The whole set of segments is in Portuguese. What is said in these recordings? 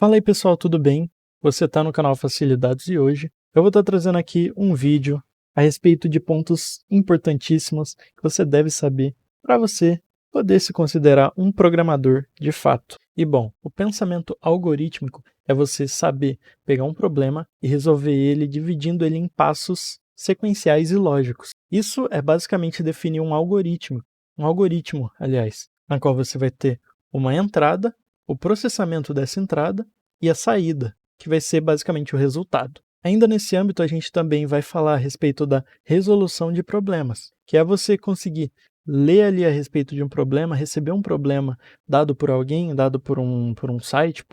Fala aí pessoal, tudo bem? Você está no canal Facilidades e hoje eu vou estar trazendo aqui um vídeo a respeito de pontos importantíssimos que você deve saber para você poder se considerar um programador de fato. E bom, o pensamento algorítmico é você saber pegar um problema e resolver ele dividindo ele em passos sequenciais e lógicos. Isso é basicamente definir um algoritmo, aliás, na qual você vai ter uma entrada, o processamento dessa entrada e a saída, que vai ser basicamente o resultado. Ainda nesse âmbito, a gente também vai falar a respeito da resolução de problemas, que é você conseguir ler ali a respeito de um problema, receber um problema dado por alguém, dado por um site,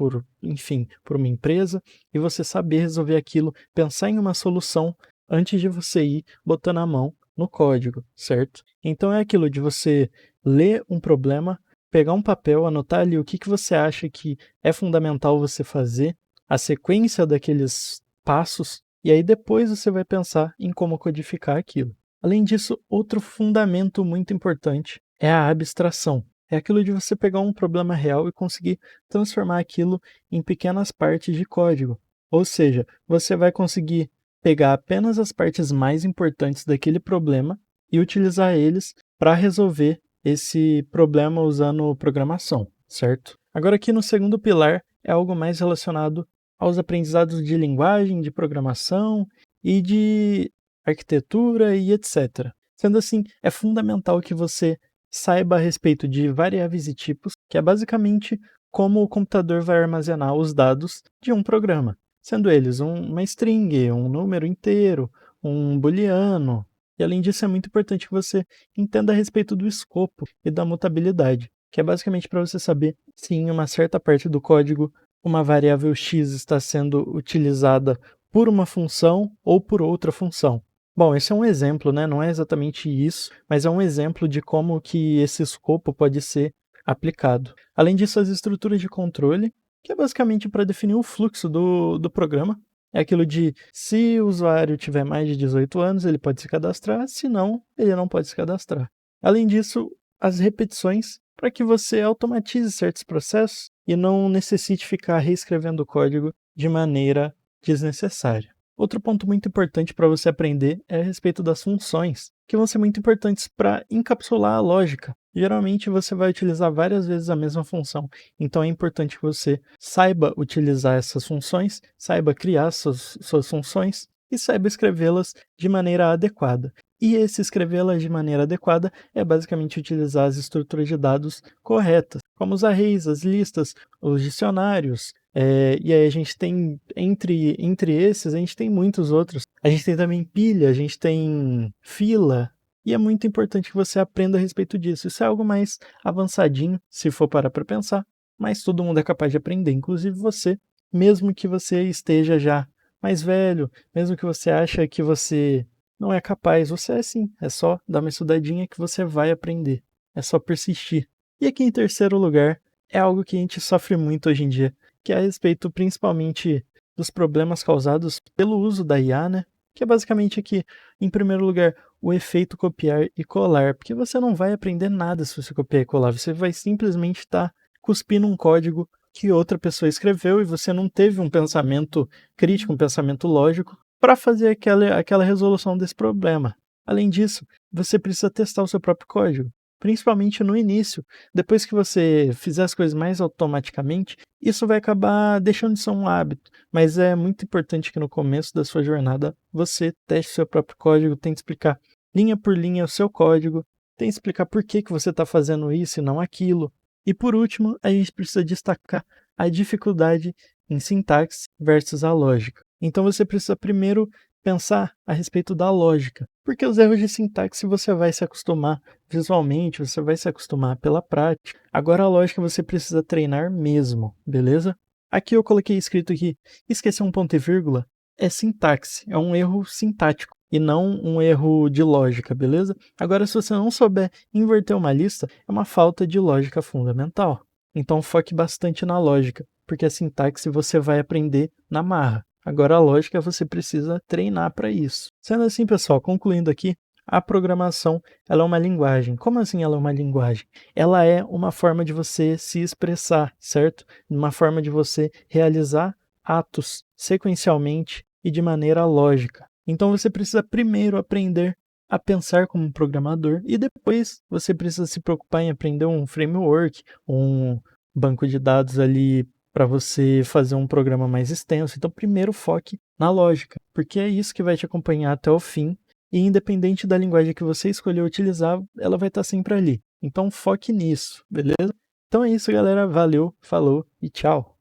enfim, por uma empresa, e você saber resolver aquilo, pensar em uma solução antes de você ir botando a mão no código, certo? Então é aquilo de você ler um problema, pegar um papel, anotar ali o que você acha que é fundamental você fazer, a sequência daqueles passos, e aí depois você vai pensar em como codificar aquilo. Além disso, outro fundamento muito importante é a abstração. É aquilo de você pegar um problema real e conseguir transformar aquilo em pequenas partes de código. Ou seja, você vai conseguir pegar apenas as partes mais importantes daquele problema e utilizar eles para resolver esse problema usando programação, certo? Agora aqui no segundo pilar é algo mais relacionado aos aprendizados de linguagem, de programação e de arquitetura e etc. Sendo assim, é fundamental que você saiba a respeito de variáveis e tipos, que é basicamente como o computador vai armazenar os dados de um programa, sendo eles uma string, um número inteiro, um booleano. E além disso, é muito importante que você entenda a respeito do escopo e da mutabilidade, que é basicamente para você saber se em uma certa parte do código uma variável x está sendo utilizada por uma função ou por outra função. Bom, esse é um exemplo, né? Não é exatamente isso, mas é um exemplo de como que esse escopo pode ser aplicado. Além disso, as estruturas de controle, que é basicamente para definir o fluxo do programa. É aquilo de, se o usuário tiver mais de 18 anos, ele pode se cadastrar, se não, ele não pode se cadastrar. Além disso, as repetições, para que você automatize certos processos e não necessite ficar reescrevendo o código de maneira desnecessária. Outro ponto muito importante para você aprender é a respeito das funções, que vão ser muito importantes para encapsular a lógica. Geralmente você vai utilizar várias vezes a mesma função, então é importante que você saiba utilizar essas funções, saiba criar suas funções e saiba escrevê-las de maneira adequada. E esse escrevê-las de maneira adequada é basicamente utilizar as estruturas de dados corretas, como os arrays, as listas, os dicionários. E aí a gente tem, entre esses, a gente tem muitos outros. A gente tem também pilha, a gente tem fila, e é muito importante que você aprenda a respeito disso. Isso é algo mais avançadinho, se for parar para pensar, mas todo mundo é capaz de aprender, inclusive você, mesmo que você esteja já mais velho, mesmo que você ache que você não é capaz, você é sim, é só dar uma estudadinha que você vai aprender, é só persistir. E aqui em terceiro lugar, é algo que a gente sofre muito hoje em dia, que é a respeito principalmente dos problemas causados pelo uso da IA, né? Que é basicamente aqui, em primeiro lugar, o efeito copiar e colar, porque você não vai aprender nada se você copiar e colar, você vai simplesmente estar cuspindo um código que outra pessoa escreveu e você não teve um pensamento crítico, um pensamento lógico para fazer aquela resolução desse problema. Além disso, você precisa testar o seu próprio código, principalmente no início. Depois que você fizer as coisas mais automaticamente, isso vai acabar deixando de ser um hábito, mas é muito importante que no começo da sua jornada você teste o seu próprio código, tente explicar linha por linha o seu código, tente explicar por que você está fazendo isso e não aquilo. E por último, a gente precisa destacar a dificuldade em sintaxe versus a lógica. Então você precisa primeiro pensar a respeito da lógica, porque os erros de sintaxe você vai se acostumar visualmente, você vai se acostumar pela prática. Agora a lógica você precisa treinar mesmo, beleza? Aqui eu coloquei escrito que esquecer um ponto e vírgula é sintaxe, é um erro sintático e não um erro de lógica, beleza? Agora se você não souber inverter uma lista, é uma falta de lógica fundamental. Então foque bastante na lógica, porque a sintaxe você vai aprender na marra. Agora a lógica você precisa treinar para isso. Sendo assim, pessoal, concluindo aqui, a programação, ela é uma linguagem. Como assim ela é uma linguagem? Ela é uma forma de você se expressar, certo? Uma forma de você realizar atos sequencialmente e de maneira lógica. Então você precisa primeiro aprender a pensar como um programador e depois você precisa se preocupar em aprender um framework, um banco de dados ali para você fazer um programa mais extenso. Então primeiro foque na lógica, porque é isso que vai te acompanhar até o fim e independente da linguagem que você escolher utilizar, ela vai estar sempre ali. Então foque nisso, beleza? Então é isso, galera. Valeu, falou e tchau!